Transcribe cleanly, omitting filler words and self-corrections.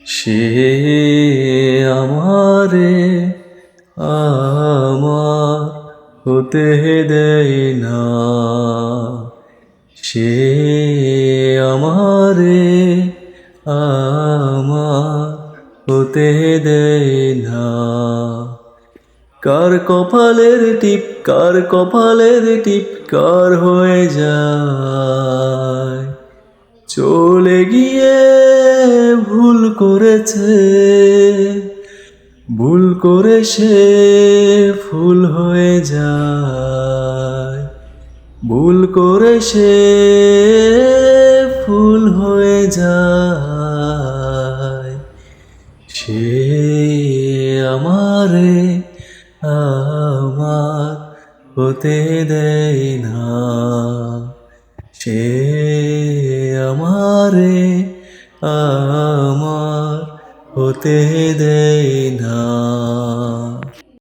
সে আমারে আমার হতে দেয় না, সে আমারে আমার হতে দেয় না। কার কপালের টিপ, কার কপালের টিপ কার হয়ে যায়, চলে গিয়ে ভুল করেছে, ভুল করে সে ফুল হয়ে যায়, ভুল করে সে ফুল হয়ে যায়। সে আমারে আমার হতে দেয় না, সে আমারে আমার হতে দেয় না।